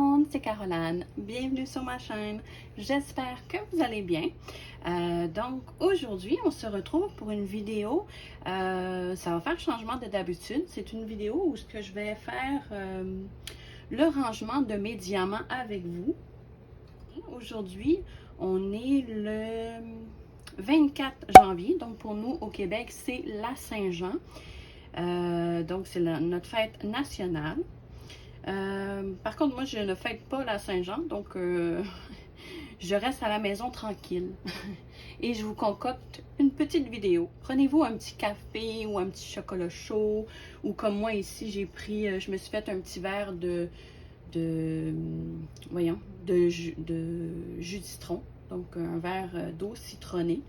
monde, c'est Caroline. Bienvenue sur ma chaîne. J'espère que vous allez bien. Donc aujourd'hui, on se retrouve pour une vidéo. Ça va faire changement de d'habitude. C'est une vidéo où je vais faire le rangement de mes diamants avec vous. Aujourd'hui, on est le 24 janvier. Donc pour nous au Québec, c'est la Saint-Jean. Donc c'est notre fête nationale. Par contre, moi, je ne fête pas la Saint-Jean, donc je reste à la maison tranquille. Et je vous concocte une petite vidéo. Prenez-vous un petit café ou un petit chocolat chaud, ou comme moi ici, je me suis fait un petit verre de jus de citron. Donc un verre d'eau citronnée.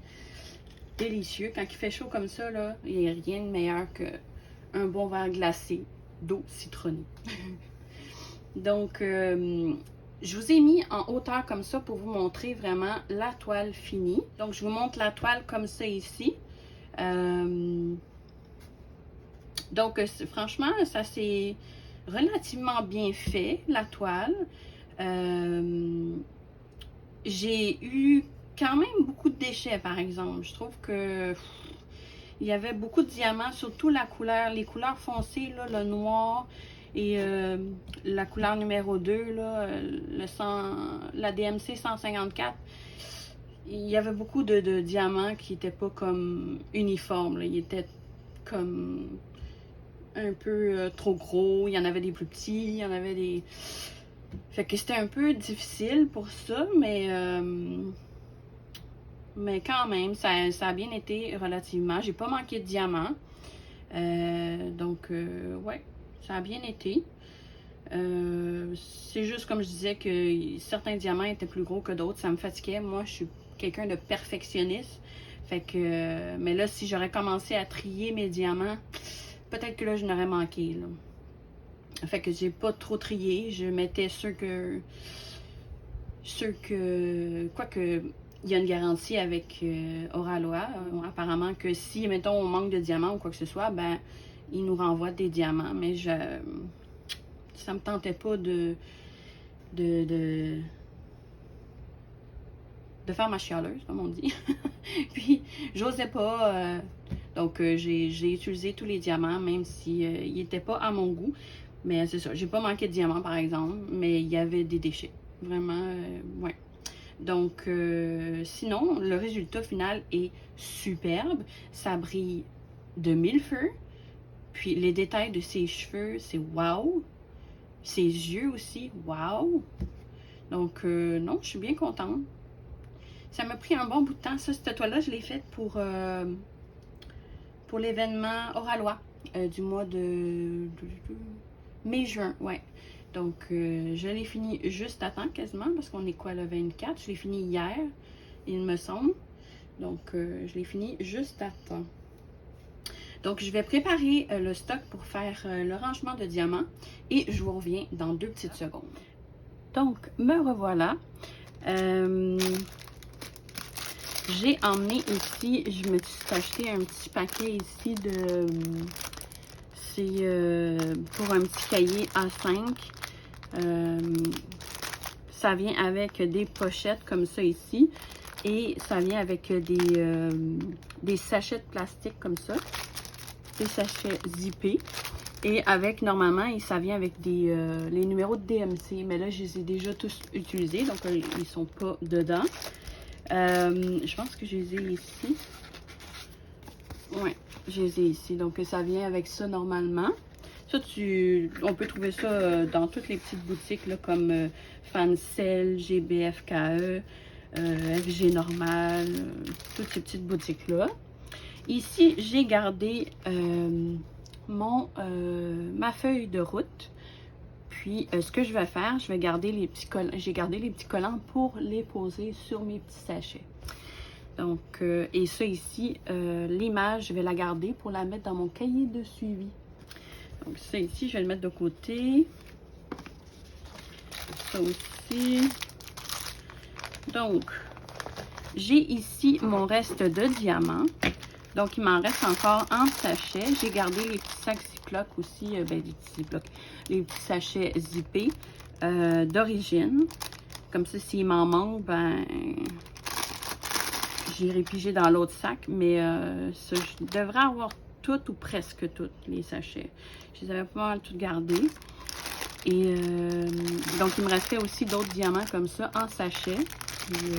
Délicieux. Quand il fait chaud comme ça, là, il n'y a rien de meilleur qu'un bon verre glacé d'eau citronnée. Donc, je vous ai mis en hauteur comme ça pour vous montrer vraiment la toile finie. Donc, je vous montre la toile comme ça ici. Donc, franchement, ça c'est relativement bien fait, la toile. J'ai eu quand même beaucoup de déchets, par exemple. Je trouve que il y avait beaucoup de diamants, surtout les couleurs foncées, là, le noir. Et la couleur numéro 2, là, la DMC 154, il y avait beaucoup de diamants qui n'étaient pas comme uniformes. Là. Ils étaient comme un peu trop gros. Il y en avait des plus petits, il y en avait des... Fait que c'était un peu difficile pour ça, mais quand même, ça a bien été relativement. J'ai pas manqué de diamants. Ouais. Ça a bien été. C'est juste comme je disais que certains diamants étaient plus gros que d'autres. Ça me fatiguait. Moi, je suis quelqu'un de perfectionniste. Fait que, mais là, si j'aurais commencé à trier mes diamants, peut-être que là, je n'aurais manqué. Là. Fait que j'ai pas trop trié. Je mettais ceux que quoique, il y a une garantie avec Oraloa. Apparemment que si, mettons, on manque de diamants ou quoi que ce soit, ben il nous renvoie des diamants, mais ça me tentait pas de faire ma chialeuse, comme on dit. Puis, j'osais pas, donc j'ai utilisé tous les diamants, même si ils n'étaient pas à mon goût. Mais c'est ça, j'ai pas manqué de diamants, par exemple, mais il y avait des déchets. Vraiment, ouais. Donc, sinon, le résultat final est superbe. Ça brille de mille feux. Puis les détails de ses cheveux, c'est wow. Ses yeux aussi, wow. Donc, non, je suis bien contente. Ça m'a pris un bon bout de temps. Ça, cette toile-là, je l'ai faite pour l'événement Oralois du mois de mai-juin, ouais. Donc, je l'ai fini juste à temps quasiment, parce qu'on est quoi, le 24? Je l'ai fini hier, il me semble. Donc, je l'ai fini juste à temps. Donc, je vais préparer le stock pour faire le rangement de diamants et je vous reviens dans 2 petites secondes. Donc, me revoilà. J'ai emmené ici, je me suis acheté un petit paquet ici de... C'est pour un petit cahier A5. Ça vient avec des pochettes comme ça ici. Et ça vient avec des sachets de plastique comme ça. Des sachets zippés. Et avec, normalement, ça vient avec les numéros de DMC. Mais là, je les ai déjà tous utilisés. Donc, ils ne sont pas dedans. Je pense que je les ai ici. Ouais, je les ai ici. Donc, ça vient avec ça normalement. Ça, on peut trouver ça dans toutes les petites boutiques, là, comme Fancel, GBFKE, FG Normal, toutes ces petites boutiques-là. Ici, j'ai gardé ma feuille de route. Puis, ce que je vais faire, je vais garder les petits collants. J'ai gardé les petits collants pour les poser sur mes petits sachets. Donc, et ça ici, l'image, je vais la garder pour la mettre dans mon cahier de suivi. Donc, ça ici, je vais le mettre de côté. Ça aussi. Donc, j'ai ici mon reste de diamants. Donc, il m'en reste encore en sachet. J'ai gardé les petits sacs Ziploc aussi, les petits sachets zippés. d'origine. Comme ça, s'il m'en manque, ben, j'irai piger dans l'autre sac. Mais ça, je devrais avoir toutes ou presque toutes les sachets. Je les avais pas mal toutes gardées. Et donc, il me restait aussi d'autres diamants comme ça en sachet. Puis,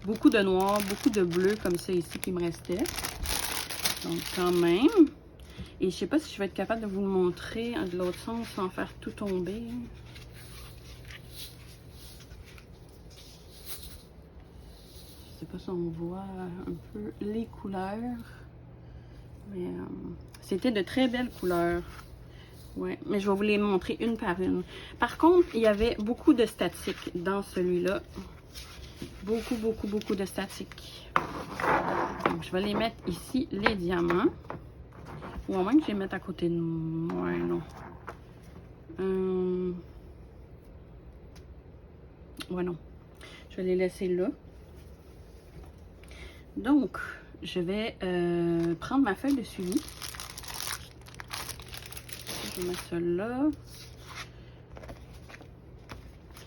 beaucoup de noir, beaucoup de bleu comme ça ici qui me restait. Donc, quand même. Et je sais pas si je vais être capable de vous le montrer de l'autre sens sans faire tout tomber. Je sais pas si on voit un peu les couleurs. Mais c'était de très belles couleurs. Ouais, mais je vais vous les montrer une par une. Par contre, il y avait beaucoup de statiques dans celui-là. Beaucoup, beaucoup, beaucoup de statiques. Donc, je vais les mettre ici, les diamants. Ou à moins que je les mette à côté de moi. Ouais, non. Ouais, non. Je vais les laisser là. Donc, je vais prendre ma feuille de suivi. Je vais mettre ça là.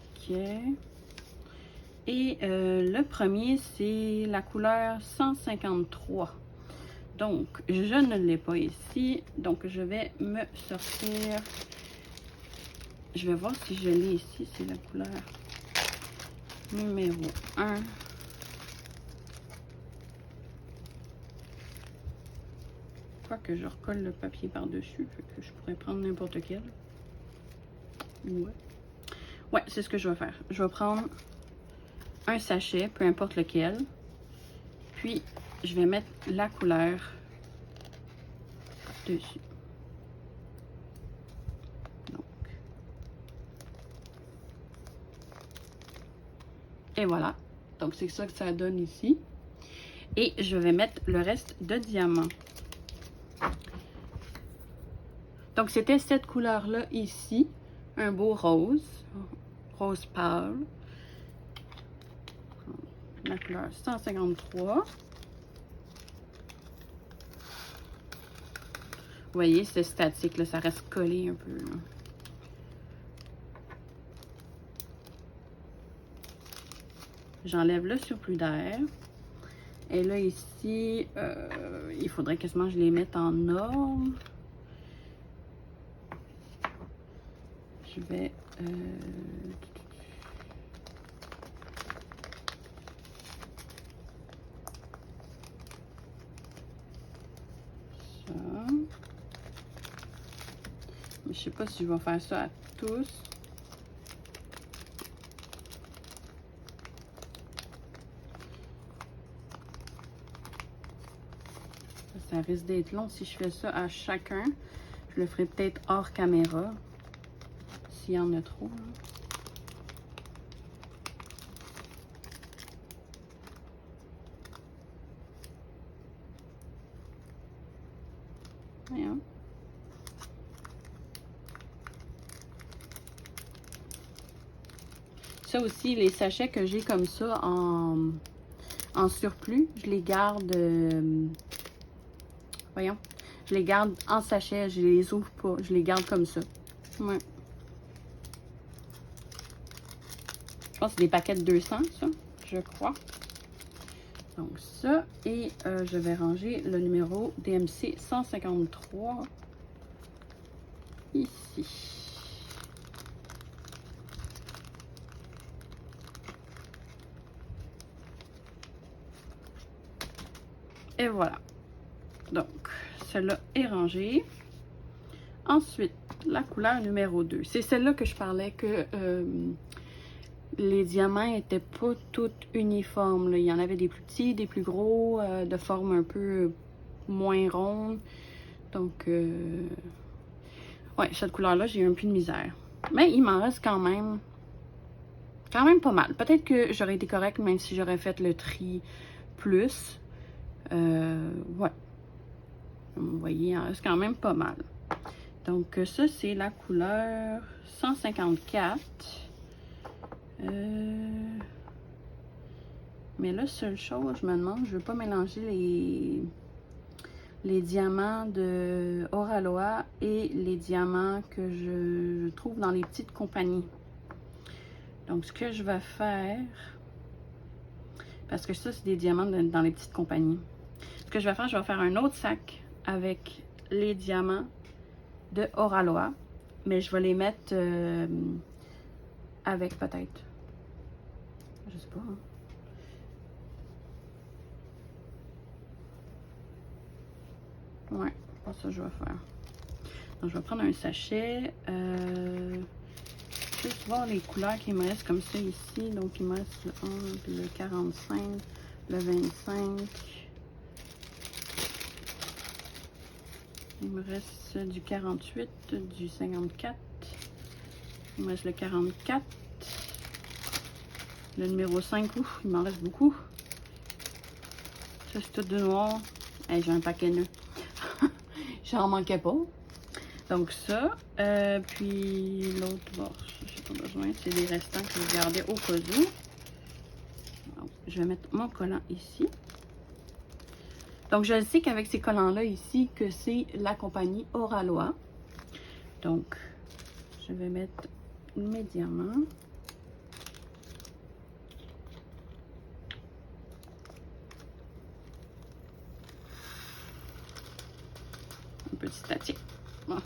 Ok. Et le premier, c'est la couleur 153. Donc, je ne l'ai pas ici. Donc, je vais me sortir. Je vais voir si je l'ai ici. C'est la couleur numéro 1. Que je recolle le papier par-dessus, que je pourrais prendre n'importe quel. Ouais, c'est ce que je vais faire. Je vais prendre un sachet, peu importe lequel. Puis, je vais mettre la couleur dessus. Donc. Et voilà. Donc, c'est ça que ça donne ici. Et je vais mettre le reste de diamants. Donc, c'était cette couleur-là ici. Un beau rose. Rose pâle. La couleur 153. Vous voyez, c'est statique, là, ça reste collé un peu. J'enlève le surplus d'air. Et là, ici, il faudrait quasiment que je les mette en ordre. Je vais... ça. Mais je sais pas si je vais faire ça à tous. Ça risque d'être long si je fais ça à chacun. Je le ferai peut-être hors caméra. S'il y en a trop. Là. Voyons. Ça aussi, les sachets que j'ai comme ça en surplus, je les garde... voyons. Je les garde en sachet, je les ouvre pas. Je les garde comme ça. Ouais. Je pense que c'est des paquets de 200, ça, je crois. Donc ça, et je vais ranger le numéro DMC 153 ici. Et voilà. Donc, celle-là est rangée. Ensuite, la couleur numéro 2. C'est celle-là que je parlais que les diamants n'étaient pas tous uniformes. Là. Il y en avait des plus petits, des plus gros, de forme un peu moins ronde. Donc, ouais, cette couleur-là, j'ai eu un peu de misère. Mais il m'en reste quand même pas mal. Peut-être que j'aurais été correcte même si j'aurais fait le tri plus. Ouais. Vous voyez, il en reste quand même pas mal. Donc, ça, c'est la couleur 154. Mais là, seule chose, je me demande, je veux pas mélanger les diamants de Oraloa et les diamants que je trouve dans les petites compagnies. Donc, ce que je vais faire, parce que ça, c'est des diamants dans les petites compagnies. Ce que je vais faire un autre sac avec les diamants de Oraloa, mais je vais les mettre avec peut-être, je sais pas, hein. Ouais, c'est pas ça que je vais faire. Donc, je vais prendre un sachet, juste voir les couleurs qui me restent comme ça ici. Donc, il me reste le 1, puis le 45, le 25. Il me reste du 48, du 54. Il me reste le 44. Le numéro 5, ouf, il m'en reste beaucoup. Ça, c'est tout de noir. Hey, j'ai un paquet de nœuds. J'en manquais pas. Donc ça, puis l'autre, bon, j'ai pas besoin. C'est des restants que je gardais au cas où. Donc, je vais mettre mon collant ici. Donc, je sais qu'avec ces collants-là ici, que c'est la compagnie Oraloa. Donc, je vais mettre mes diamants. Un petit statique. Voilà.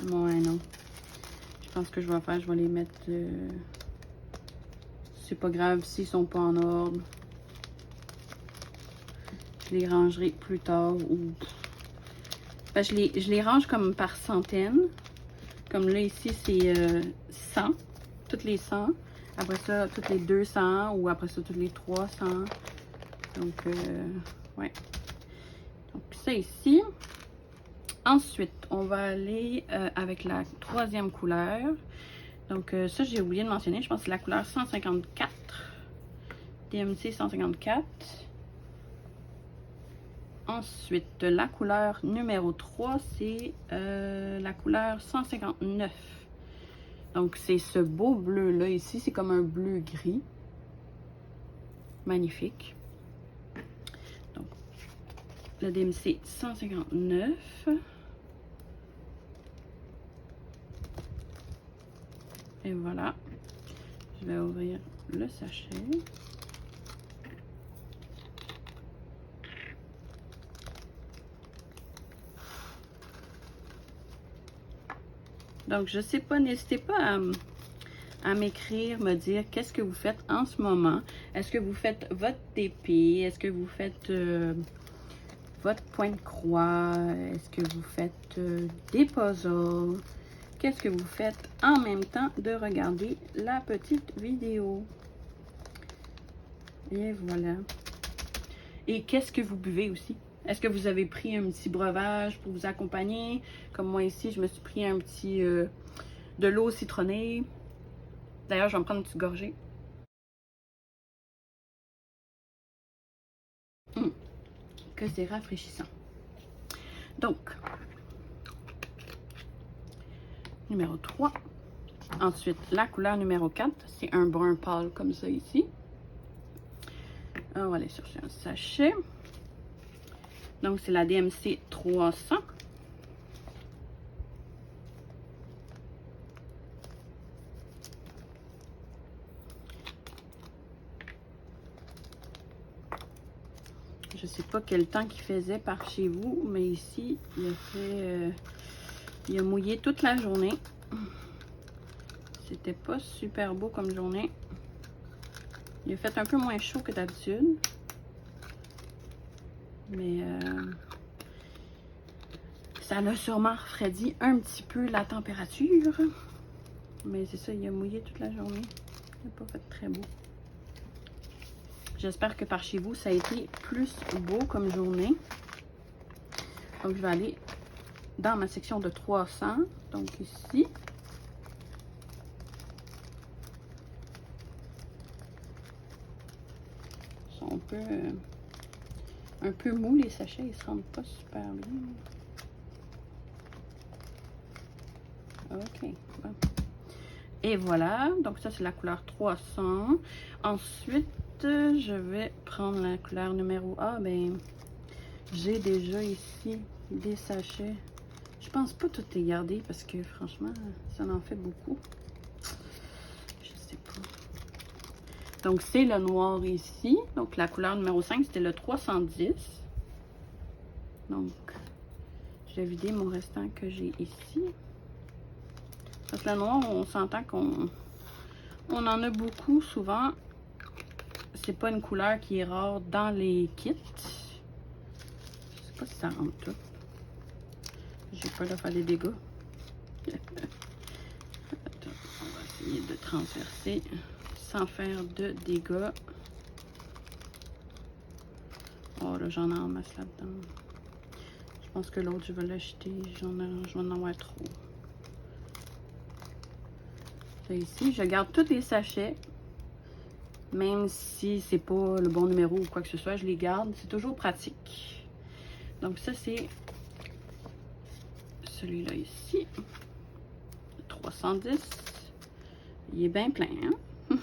Ouais, non. Je pense que je vais faire, je vais les mettre... c'est pas grave s'ils sont pas en ordre. Je les rangerai plus tard ou... Ben, je les range comme par centaines. Comme là, ici, c'est 100. Toutes les 100. Après ça, toutes les 200. Ou après ça, toutes les 300. Donc, ouais. Donc, ça ici. Ensuite, on va aller avec la troisième couleur. Donc, ça, j'ai oublié de mentionner. Je pense que c'est la couleur 154. DMC 154. Ensuite, la couleur numéro 3, c'est la couleur 159. Donc, c'est ce beau bleu-là ici. C'est comme un bleu-gris. Magnifique. Donc, le DMC 159. Et voilà. Je vais ouvrir le sachet. Donc, je sais pas, n'hésitez pas à m'écrire, me dire qu'est-ce que vous faites en ce moment. Est-ce que vous faites votre TP? Est-ce que vous faites votre point de croix? Est-ce que vous faites des puzzles? Qu'est-ce que vous faites en même temps de regarder la petite vidéo? Et voilà. Et qu'est-ce que vous buvez aussi? Est-ce que vous avez pris un petit breuvage pour vous accompagner? Comme moi ici, je me suis pris un petit de l'eau citronnée. D'ailleurs, je vais me prendre une petite gorgée. Que c'est rafraîchissant. Donc, numéro 3. Ensuite, la couleur numéro 4, c'est un brun pâle comme ça ici. On va aller chercher un sachet. Donc, c'est la DMC 300. Je sais pas quel temps qu'il faisait par chez vous, mais ici, il a fait... il a mouillé toute la journée. C'était pas super beau comme journée. Il a fait un peu moins chaud que d'habitude. Mais ça l'a sûrement refroidi un petit peu la température. Mais c'est ça, il a mouillé toute la journée. Il n'a pas fait très beau. J'espère que par chez vous, ça a été plus beau comme journée. Donc, je vais aller dans ma section de 300. Donc, ici. Ils sont un peu mous, les sachets. Ils ne se rendent pas super bien. OK. Bon. Et voilà, donc ça c'est la couleur 300. Ensuite, je vais prendre la couleur numéro A. Ben, j'ai déjà ici des sachets. Je pense pas tout les garder parce que franchement, ça en fait beaucoup. Je sais pas. Donc c'est le noir ici. Donc la couleur numéro 5, c'était le 310. Donc, je vais vider mon restant que j'ai ici. Parce que le noir, on s'entend qu'on en a beaucoup souvent. C'est pas une couleur qui est rare dans les kits. Je sais pas si ça rentre tout. J'ai peur de faire des dégâts. Attends, on va essayer de transverser sans faire de dégâts. Oh là, j'en ai en masse là-dedans. Je pense que l'autre, je vais l'acheter. Je vais en avoir trop. Ça ici, je garde tous les sachets. Même si c'est pas le bon numéro ou quoi que ce soit, je les garde. C'est toujours pratique. Donc ça, c'est celui-là ici. 310. Il est bien plein, hein?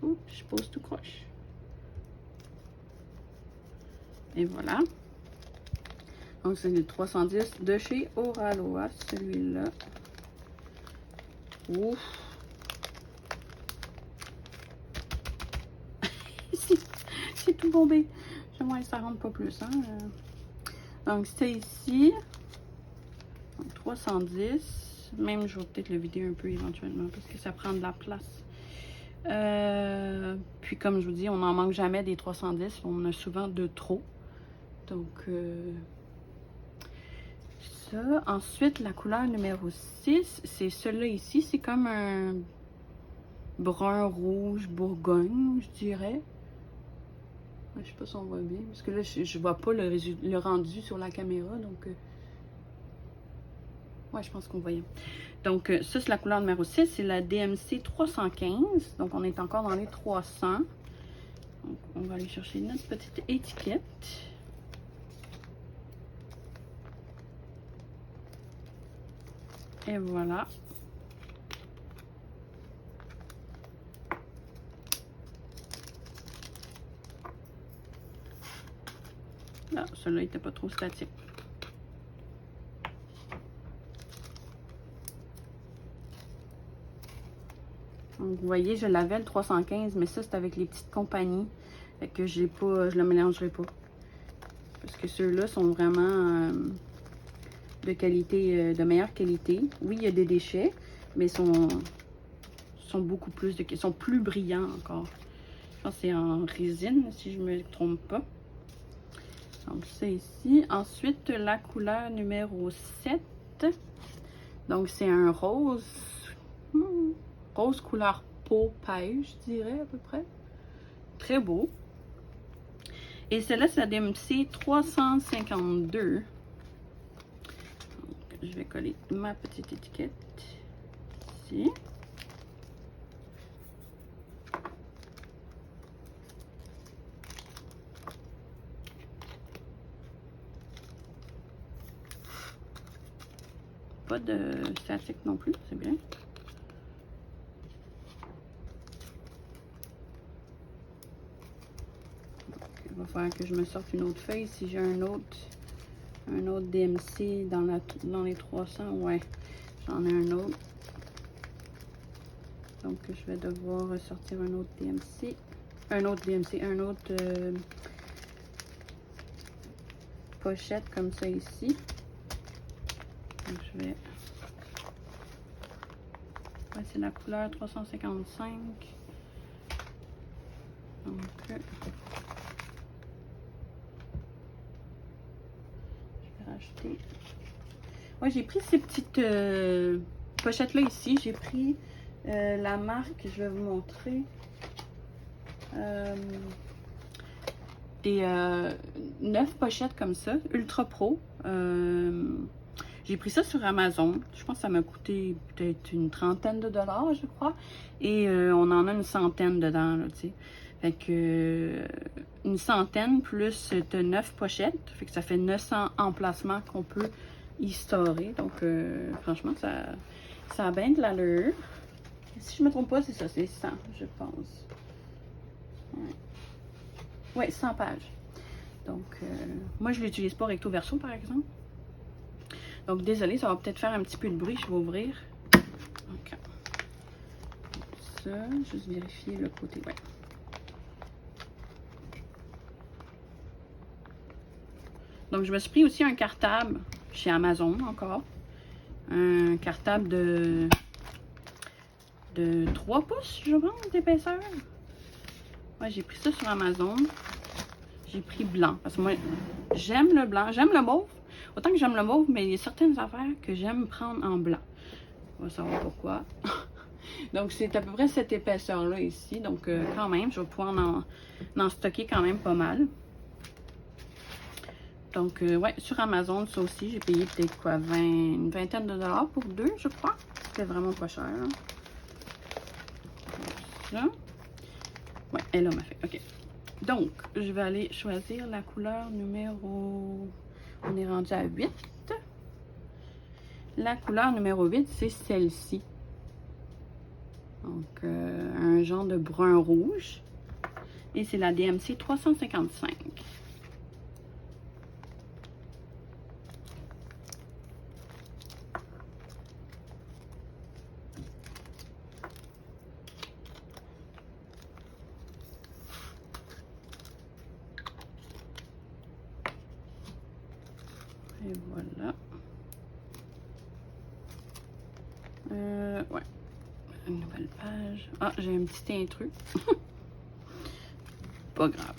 Oups, je pose tout croche. Et voilà. Donc c'est le 310 de chez Oraloa, celui-là. Ouf! C'est tout bombé. J'aimerais que ça rentre pas plus, hein? Donc c'est ici. Donc, 310. Même je vais peut-être le vider un peu éventuellement parce que ça prend de la place. Puis comme je vous dis, on n'en manque jamais des 310. On a souvent de trop. Donc ça. Ensuite, la couleur numéro 6, c'est celui-là ici. C'est comme un brun rouge bourgogne, je dirais. Je sais pas si on voit bien. Parce que là, je vois pas le rendu sur la caméra. Donc ouais, je pense qu'on voyait. Donc ça, c'est la couleur numéro 6. C'est la DMC 315. Donc on est encore dans les 300. Donc on va aller chercher notre petite étiquette. Et voilà. Là, celui-là n'était pas trop statique. Donc, vous voyez, je l'avais le 315, mais ça, c'est avec les petites compagnies. Fait que je le mélangerai pas. Parce que ceux-là sont vraiment de qualité, de meilleure qualité. Oui, il y a des déchets, mais sont beaucoup plus sont plus brillants encore. Je pense que c'est en résine, si je me trompe pas. Donc, c'est ici. Ensuite, la couleur numéro 7. Donc, c'est un rose. Rose couleur peau paille, je dirais, à peu près. Très beau. Et celle-là, c'est la DMC 352. Donc, je vais coller ma petite étiquette ici. Pas de statique non plus, c'est bien. Donc, il va falloir que je me sorte une autre feuille si j'ai un autre DMC dans les 300. Ouais, j'en ai un autre. Donc, je vais devoir sortir un autre DMC. Un autre pochette comme ça ici. Donc, je vais... Ouais, c'est la couleur 355. Donc, je vais racheter. Ouais, j'ai pris ces petites pochettes-là ici. J'ai pris la marque, je vais vous montrer. Des 9 pochettes comme ça, Ultra Pro. J'ai pris ça sur Amazon. Je pense que ça m'a coûté peut-être une trentaine de dollars, je crois. Et on en a une centaine dedans, là, tu sais. Fait que une centaine plus 9 pochettes. Fait que ça fait 900 emplacements qu'on peut y storer. Donc, franchement, ça... Ça a bien de l'allure. Si je me trompe pas, c'est ça, c'est 100, je pense. Ouais, 100 pages. Donc, moi, je l'utilise pas recto verso, par exemple. Donc, désolé, ça va peut-être faire un petit peu de bruit. Je vais ouvrir. OK. Ça, juste vérifier le côté. Ouais. Donc, je me suis pris aussi un cartable chez Amazon, encore. Un cartable de 3 pouces, je pense, d'épaisseur. Ouais, j'ai pris ça sur Amazon. J'ai pris blanc. Parce que moi, j'aime le blanc. J'aime le mauve. Autant que j'aime le mauve, mais il y a certaines affaires que j'aime prendre en blanc. On va savoir pourquoi. Donc, c'est à peu près cette épaisseur-là ici. Donc, quand même, je vais pouvoir en stocker quand même pas mal. Donc, ouais, sur Amazon, ça aussi, j'ai payé peut-être quoi, une vingtaine de dollars pour 2, je crois. C'était vraiment pas cher. Ça. Ouais, elle m'a fait. OK. Donc, je vais aller choisir la couleur numéro... On est rendu à 8. La couleur numéro 8, c'est celle-ci. Donc, un genre de brun rouge. Et c'est la DMC 355. Et voilà. Ouais. Une nouvelle page. Ah, j'ai un petit intrus. Pas grave.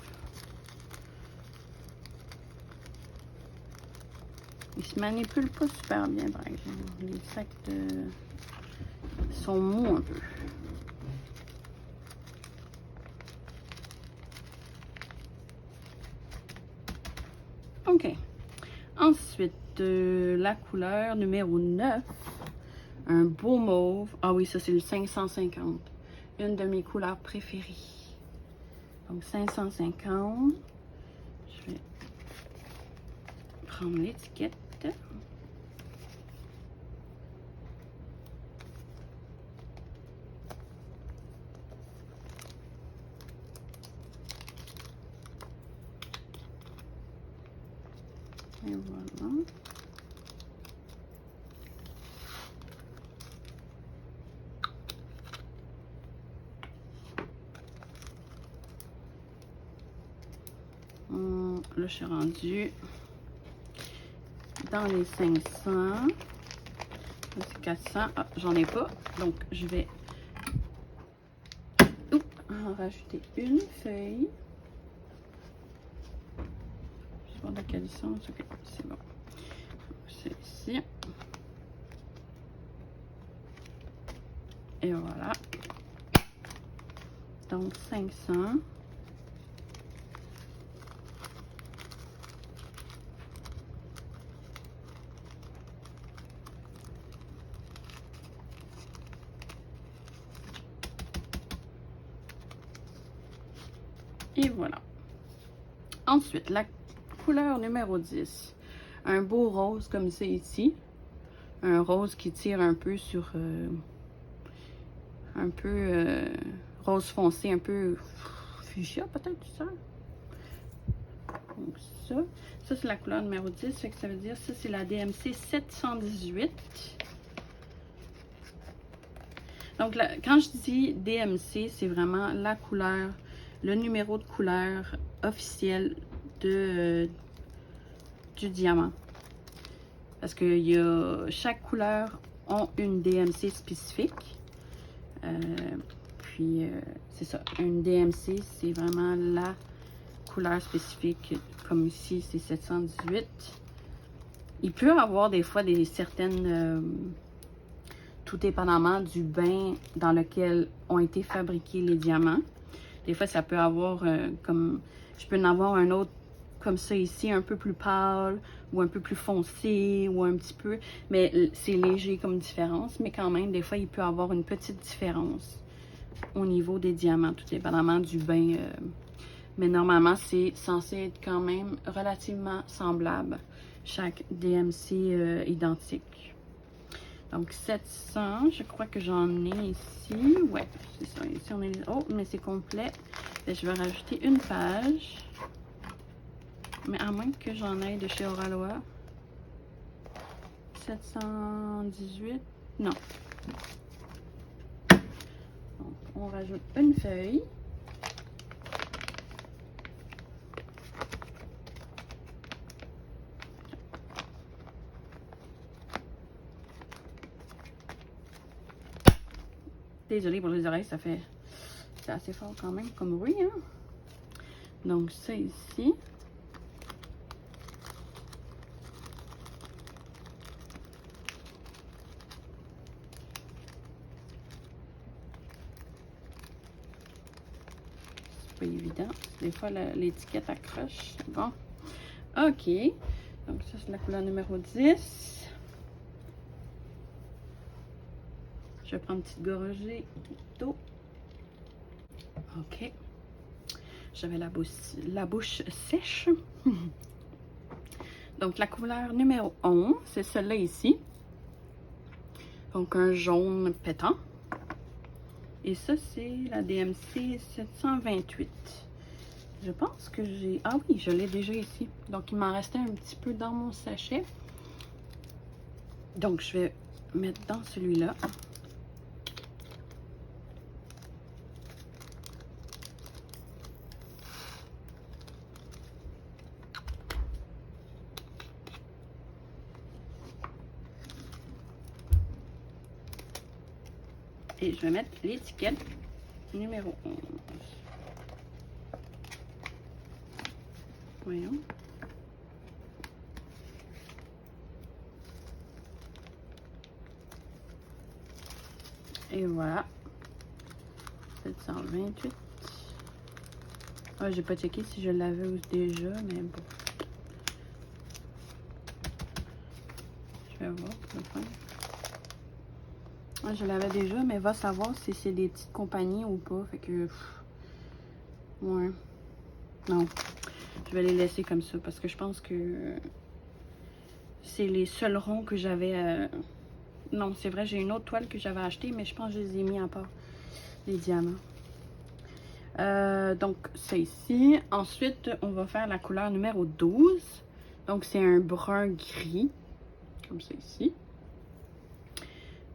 Il se manipule pas super bien, par exemple. Les sacs sont mous un peu. OK. Ensuite, la couleur numéro 9. Un beau mauve. Ah oui, ça c'est le 550. Une de mes couleurs préférées. Donc 550. Je vais prendre l'étiquette. Et voilà. Là, je suis rendue dans les 500. C'est 400. Ah, j'en ai pas. Donc, je vais en rajouter une feuille. Je sais pas de quelle licence. Ok, c'est bon. C'est ici. Et voilà. Donc, 500. Et voilà. Ensuite, la couleur numéro 10. Un beau rose comme c'est ici. Un rose qui tire un peu sur... rose foncé, un peu fuchsia peut-être, ça. Donc ça c'est la couleur numéro 10. Fait que ça veut dire, ça c'est la DMC 718. Donc, là, quand je dis DMC, c'est vraiment la couleur, le numéro de couleur officiel du diamant. Parce que chaque couleur a une DMC spécifique. C'est ça, une DMC, c'est vraiment la couleur spécifique. Comme ici, c'est 718. Il peut y avoir des fois certaines... tout dépendamment du bain dans lequel ont été fabriqués les diamants. Des fois, ça peut avoir comme... Je peux en avoir un autre comme ça ici, un peu plus pâle, ou un peu plus foncé, ou un petit peu... Mais c'est léger comme différence, mais quand même, des fois, il peut y avoir une petite différence au niveau des diamants, tout dépendamment du bain. Mais normalement, c'est censé être quand même relativement semblable, chaque DMC identique. Donc 700, je crois que j'en ai ici. Ouais, c'est ça. Ici on est. Oh, mais c'est complet. Et je vais rajouter une page. Mais à moins que j'en aille de chez Oralois. 718. Non. Donc, on rajoute une feuille. Désolée pour les oreilles, ça fait... C'est assez fort quand même comme bruit, hein? Donc ça ici. C'est pas évident. Des fois, l'étiquette accroche. Bon. OK. Donc ça, c'est la couleur numéro 10. Je vais prendre une petite gorgée d'eau. OK. J'avais la bouche sèche. Donc, la couleur numéro 11, c'est celle-là ici. Donc, un jaune pétant. Et ça, c'est la DMC 728. Je pense que j'ai... Ah oui, je l'ai déjà ici. Donc, il m'en restait un petit peu dans mon sachet. Donc, je vais mettre dans celui-là. Et je vais mettre l'étiquette numéro 11. Voyons. Et voilà. 728. Ah, j'ai pas checké si je l'avais déjà, mais bon. Je vais voir pour le fun. Ah, je l'avais déjà, mais va savoir si c'est des petites compagnies ou pas. Fait que... Ouais. Non. Je vais les laisser comme ça parce que je pense que c'est les seuls ronds que j'avais... Non, c'est vrai, j'ai une autre toile que j'avais achetée, mais je pense que je les ai mis à part. Les diamants. Donc, c'est ici. Ensuite, on va faire la couleur numéro 12. Donc, c'est un brun gris. Comme ça ici.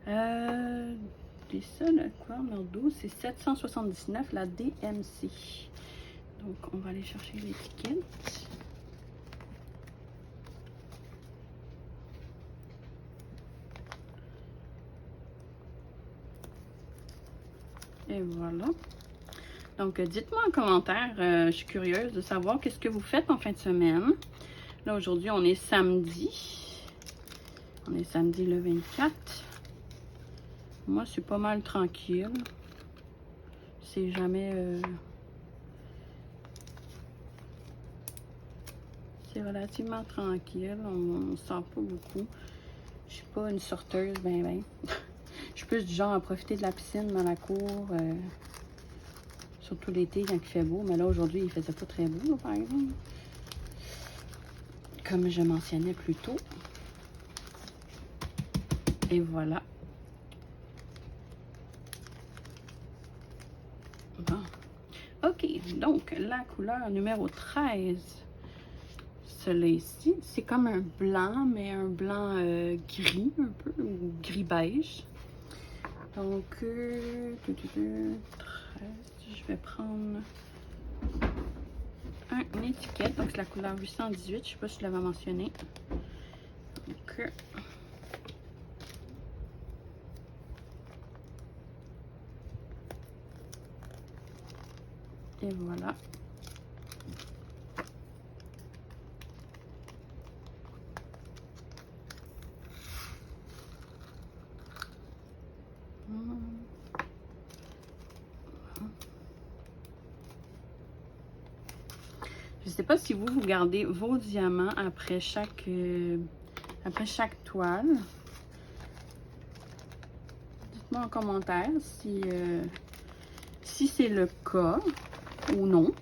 Et ça, la couleur numéro 12, c'est 779, la DMC. Donc, on va aller chercher l'étiquette. Et voilà. Donc, dites-moi en commentaire, je suis curieuse de savoir qu'est-ce que vous faites en fin de semaine. Là, aujourd'hui, on est samedi. On est samedi le 24. Moi, c'est pas mal tranquille. C'est jamais... C'est relativement tranquille. On ne sort pas beaucoup. Je suis pas une sorteuse, ben. Je suis plus du genre à profiter de la piscine dans la cour. Surtout l'été quand il fait beau. Mais là, aujourd'hui, il faisait pas très beau, là, par exemple. Comme je mentionnais plus tôt. Et voilà. Bon. OK. Donc, la couleur numéro 13. Celui-là ici. C'est comme un blanc, mais un blanc gris, un peu. Ou gris beige. Donc, 13. Je vais prendre une étiquette. Donc, c'est la couleur 818. Je ne sais pas si je l'avais mentionné. Donc, et voilà. Je ne sais pas si vous gardez vos diamants après chaque toile. Dites-moi en commentaire si c'est le cas ou non.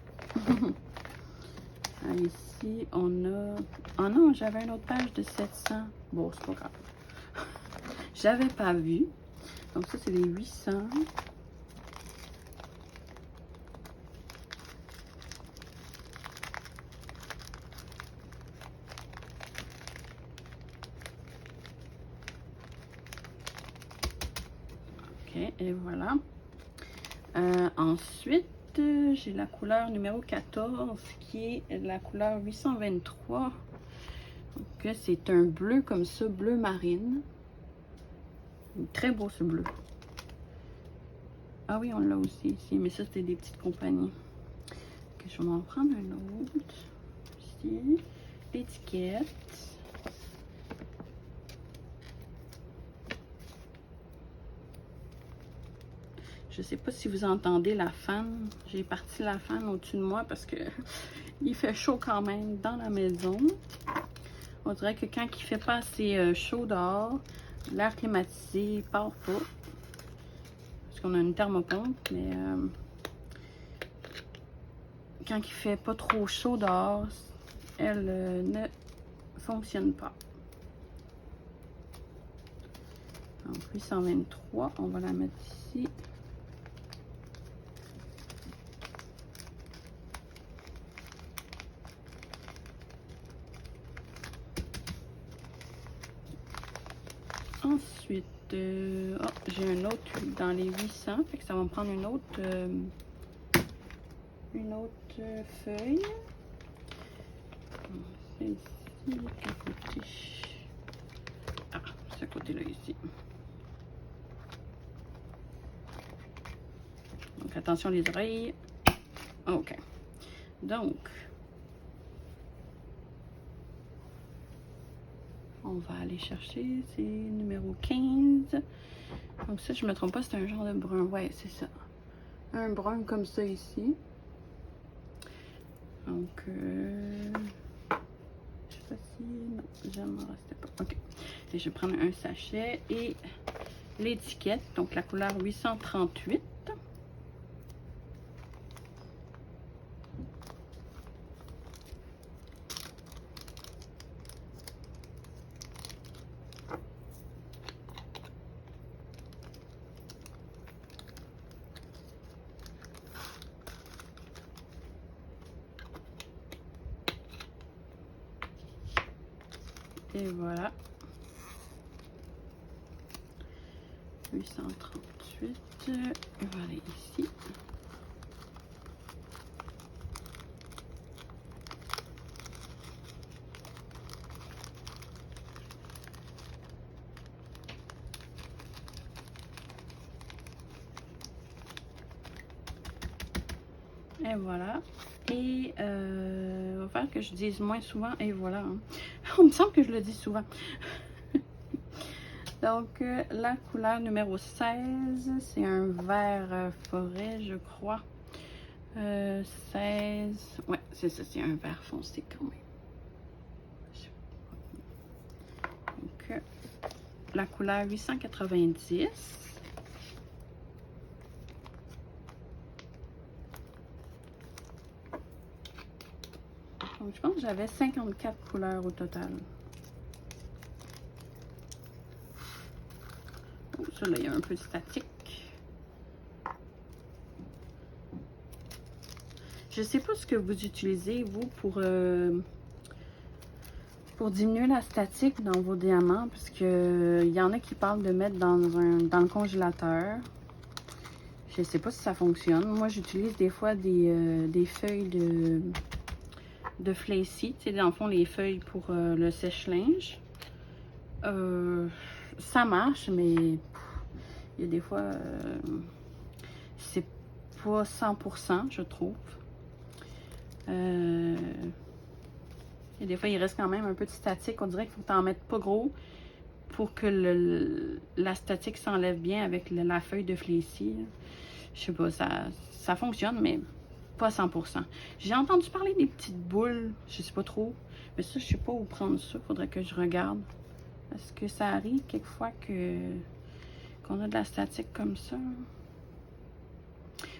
Ici, on a... Oh non, j'avais une autre page de 700. Bon, c'est pas grave. j'avais pas vu. Donc ça, c'est les 800. OK, et voilà. Ensuite, j'ai la couleur numéro 14 qui est la couleur 823. Donc, c'est un bleu comme ça, bleu marine. Très beau ce bleu. Ah oui, on l'a aussi ici, mais ça c'était des petites compagnies. Okay, je vais m'en prendre un autre. Ici, l'étiquette. Je sais pas si vous entendez la fan. J'ai parti la fan au-dessus de moi parce que il fait chaud quand même dans la maison. On dirait que quand il fait pas assez chaud dehors, l'air climatisé part pas. Parce qu'on a une thermopompe, mais quand il fait pas trop chaud dehors, elle ne fonctionne pas. Donc 823, on va la mettre ici. Ensuite, j'ai un autre dans les 800, fait que ça va me prendre une autre feuille. C'est ici, quel côté? Ah, ce côté-là ici. Donc attention les oreilles. OK. Donc, on va aller chercher, c'est numéro 15. Donc ça, je me trompe pas, c'est un genre de brun. Ouais, c'est ça. Un brun comme ça ici. Donc, je sais pas si... Non, j'en m'en restais pas. OK. Et je vais prendre un sachet et l'étiquette. Donc, la couleur 838. Et voilà. 838. On va aller ici. Et voilà. Et il va falloir que je dise moins souvent. Et voilà. Hein. On me semble que je le dis souvent. Donc, la couleur numéro 16, c'est un vert forêt, je crois. 16, ouais, c'est ça, c'est un vert foncé quand même. Donc, la couleur 890. Donc, je pense que j'avais 54 couleurs au total. Oh, ça, là, il y a un peu de statique. Je sais pas ce que vous utilisez, vous, pour diminuer la statique dans vos diamants, parce que il y en a qui parlent de mettre dans le congélateur. Je sais pas si ça fonctionne. Moi, j'utilise des fois des feuilles de flacy, tu sais, dans le fond, les feuilles pour le sèche-linge. Ça marche, mais il y a des fois, c'est pas 100%, je trouve. Et des fois, il reste quand même un peu de statique. On dirait qu'il faut que tu en mettes pas gros pour que la statique s'enlève bien avec la feuille de flécie. Je sais pas, ça fonctionne, mais pas à 100%. J'ai entendu parler des petites boules, je sais pas trop. Mais ça, je sais pas où prendre ça. Faudrait que je regarde. Est-ce que ça arrive quelquefois qu'on a de la statique comme ça?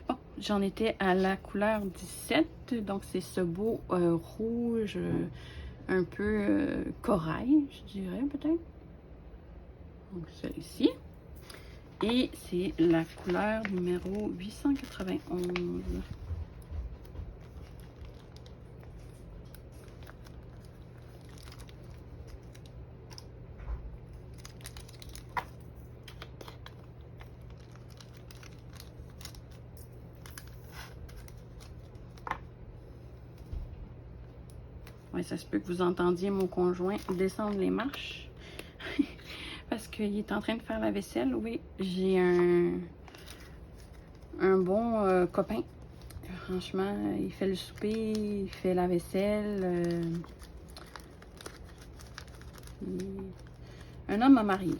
Bon, j'en étais à la couleur 17. Donc, c'est ce beau rouge un peu corail, je dirais peut-être. Donc, celui-ci. Et c'est la couleur numéro 891. Oui, ça se peut que vous entendiez mon conjoint descendre les marches. Parce qu'il est en train de faire la vaisselle. Oui, j'ai un bon copain. Franchement, il fait le souper, il fait la vaisselle. Un homme à marier.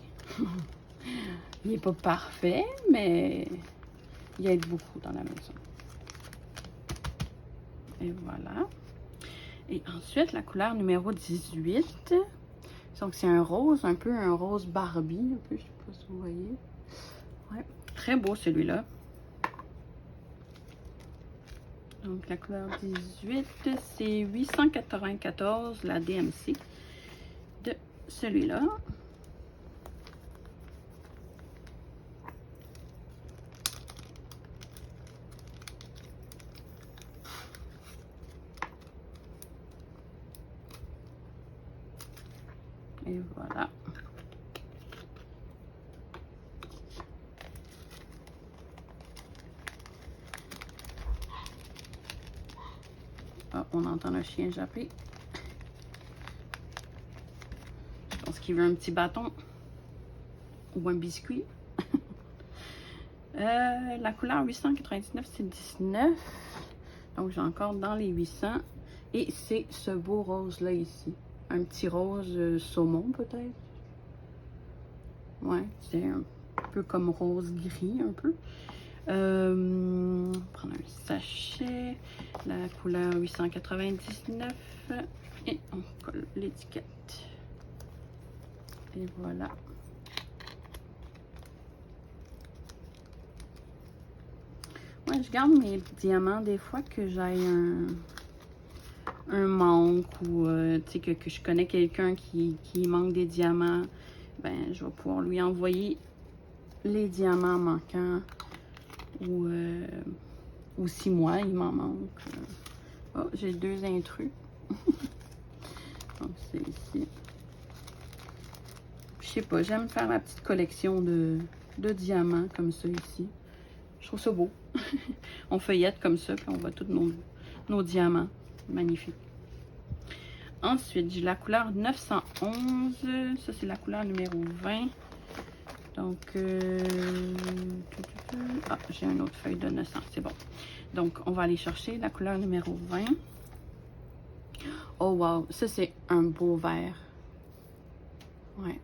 Il n'est pas parfait, mais il aide beaucoup dans la maison. Et voilà. Et ensuite, la couleur numéro 18. Donc, c'est un rose, un peu un rose Barbie. Un peu, je ne sais pas si vous voyez. Ouais, très beau celui-là. Donc, la couleur 18, c'est 894, la DMC de celui-là. Et voilà. Ah, on entend un chien japper. Je pense qu'il veut un petit bâton ou un biscuit. La couleur 899, c'est 19. Donc, j'ai encore dans les 800. Et c'est ce beau rose-là ici. Un petit rose saumon, peut-être. Ouais, c'est un peu comme rose gris, un peu. Prendre un sachet. La couleur 899. Et on colle l'étiquette. Et voilà. Ouais, je garde mes diamants des fois que j'ai un manque ou tu sais que je connais quelqu'un qui manque des diamants. Ben, je vais pouvoir lui envoyer les diamants manquants ou si moi il m'en manque. Oh, j'ai 2 intrus. Donc, c'est ici. Je sais pas, j'aime faire ma petite collection de diamants comme ça ici. Je trouve ça beau. On feuillette comme ça, puis on voit tous nos diamants. Magnifique. Ensuite, j'ai la couleur 911. Ça, c'est la couleur numéro 20. Donc, ah, j'ai une autre feuille de 900. C'est bon. Donc, on va aller chercher la couleur numéro 20. Oh, wow! Ça, c'est un beau vert. Ouais.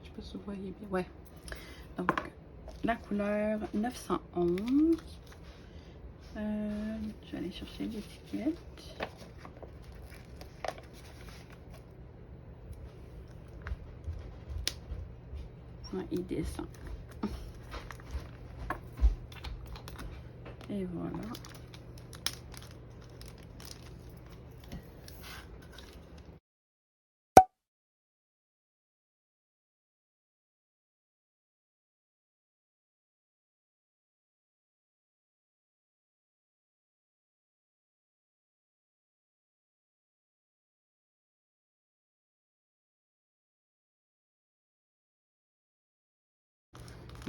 Je sais pas si vous voyez bien. Ouais. Donc, la couleur 911. Je vais aller chercher l'étiquette. Ouais, il descend. Et voilà.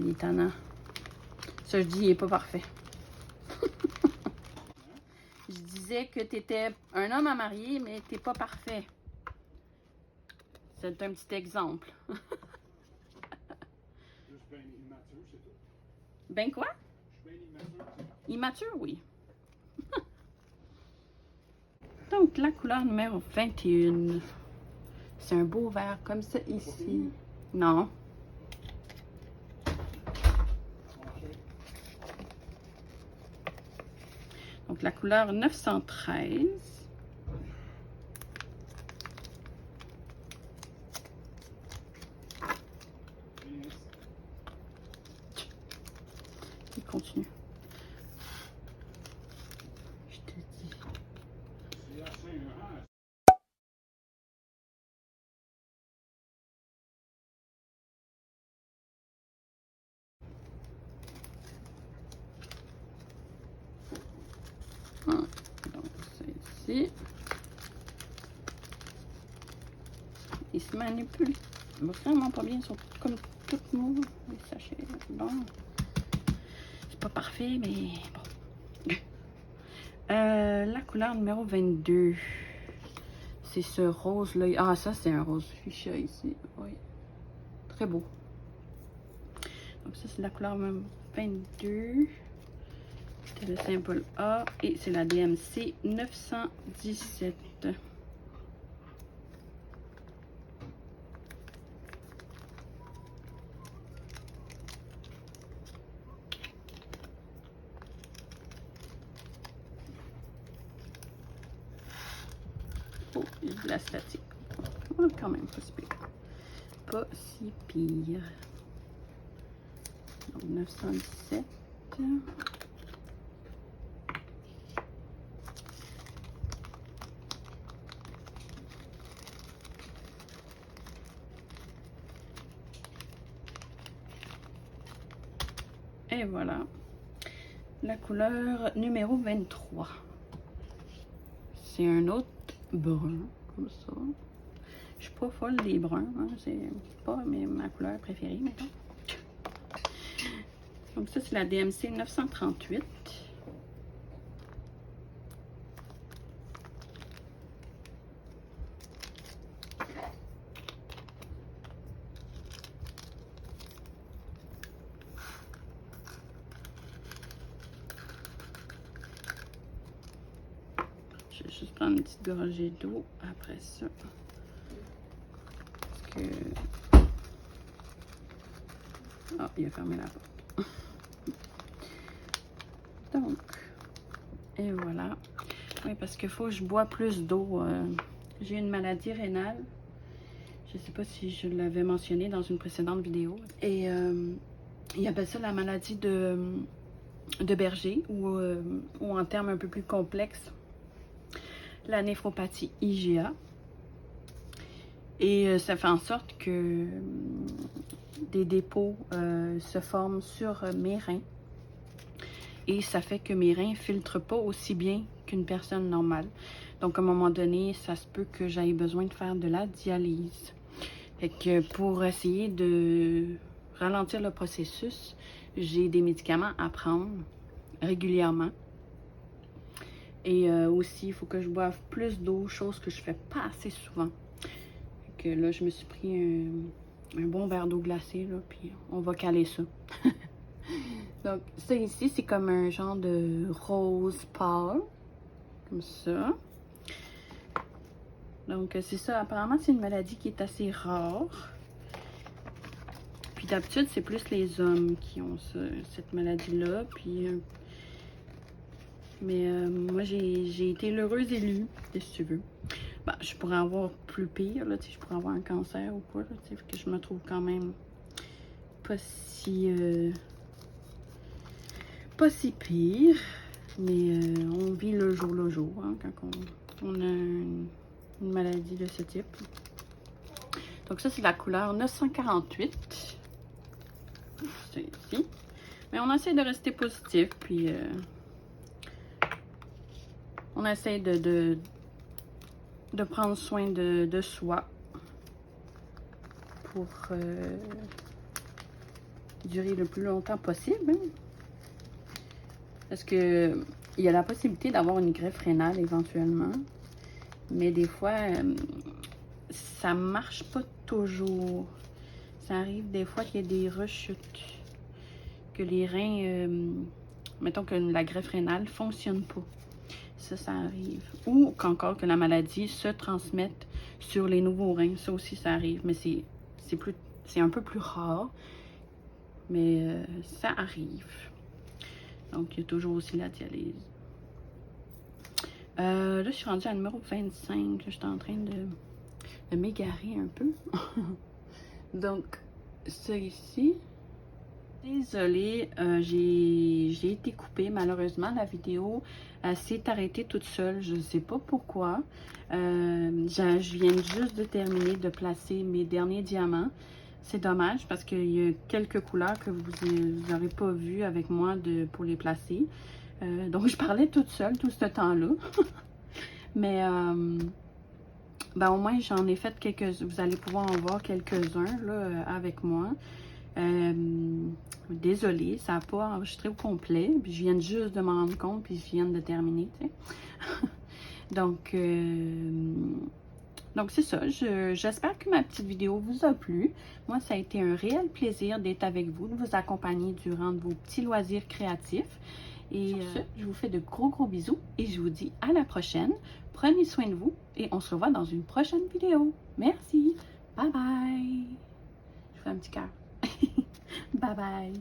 Il est tannant. Ça, je dis, il est pas parfait. Je disais que tu étais un homme à marier, mais t'es pas parfait. C'est un petit exemple. Juste bien immature, c'est tout. Ben quoi? Je suis bien immature. Immature, oui. Donc, la couleur numéro 21. C'est un beau vert comme ça ici. Non. Donc, la couleur 913. Il continue. Je te dis. C'est assez ici. Ils se manipulent vraiment pas bien. Ils sont comme tout mous, les sachets. Bon. C'est pas parfait, mais bon. La couleur numéro 22. C'est ce rose-là. Ah, ça, c'est un rose fuchsia ici. Oui. Très beau. Donc, ça, c'est la couleur numéro 22. C'est le symbole A. Et c'est la DMC 917. Oh, il y a de la statique. Oh, quand même, pas si pire. Pas si pire. Donc, 917. Et voilà. La couleur numéro 23. C'est un autre brun, comme ça. Je suis pas folle des bruns, hein. C'est pas ma couleur préférée, maintenant. Donc ça, c'est la DMC 938. Je vais juste prendre une petite gorgée d'eau après ça. Parce que... Ah, il a fermé la porte. Donc, et voilà. Oui, parce qu'il faut que je bois plus d'eau. J'ai une maladie rénale. Je ne sais pas si je l'avais mentionné dans une précédente vidéo. Et il appelle ça la maladie de Berger, ou en termes un peu plus complexes, la néphropathie IgA. Et ça fait en sorte que des dépôts se forment sur mes reins. Et ça fait que mes reins ne filtrent pas aussi bien qu'une personne normale. Donc, à un moment donné, ça se peut que j'aille besoin de faire de la dialyse. Fait que pour essayer de ralentir le processus, j'ai des médicaments à prendre régulièrement. Et aussi, il faut que je boive plus d'eau, chose que je fais pas assez souvent. Fait que là, je me suis pris un bon verre d'eau glacée, là, puis on va caler ça. Donc, ça ici, c'est comme un genre de rose pâle, comme ça. Donc, c'est ça. Apparemment, c'est une maladie qui est assez rare. Puis d'habitude, c'est plus les hommes qui ont cette maladie-là. Puis, mais moi, j'ai été l'heureuse élue, si tu veux. Ben, je pourrais avoir plus pire, là, je pourrais avoir un cancer ou quoi, là, que je me trouve quand même pas si pire. Mais on vit le jour, hein, quand on a une maladie de ce type. Donc ça, c'est la couleur 948. C'est ici. Mais on essaie de rester positif, puis on essaie de prendre soin de soi pour durer le plus longtemps possible. Hein? Parce que il y a la possibilité d'avoir une greffe rénale éventuellement. Mais des fois, ça marche pas toujours. Ça arrive des fois qu'il y a des rechutes. Que les reins, mettons que la greffe rénale ne fonctionne pas. Ça arrive. Ou qu'encore que la maladie se transmette sur les nouveaux reins. Ça aussi, ça arrive. Mais c'est un peu plus rare. Mais ça arrive. Donc, il y a toujours aussi la dialyse. Là, je suis rendue à numéro 25. Je suis en train de m'égarer un peu. Donc, ça ici. Désolée, j'ai été coupée. Malheureusement, la vidéo s'est arrêtée toute seule. Je ne sais pas pourquoi. Je viens juste de terminer de placer mes derniers diamants. C'est dommage parce qu'il y a quelques couleurs que vous n'aurez pas vues avec moi pour les placer. Donc, je parlais toute seule tout ce temps-là. Mais ben, au moins, j'en ai fait quelques-uns. Vous allez pouvoir en voir quelques-uns là, avec moi. Désolée, ça n'a pas enregistré au complet. Puis je viens juste de m'en rendre compte, puis je viens de terminer. Tu sais. Donc c'est ça. J'espère que ma petite vidéo vous a plu. Moi, ça a été un réel plaisir d'être avec vous, de vous accompagner durant vos petits loisirs créatifs. Et sur ce, je vous fais de gros bisous et je vous dis à la prochaine. Prenez soin de vous et on se revoit dans une prochaine vidéo. Merci. Bye bye. Je vous fais un petit cœur. Bye bye.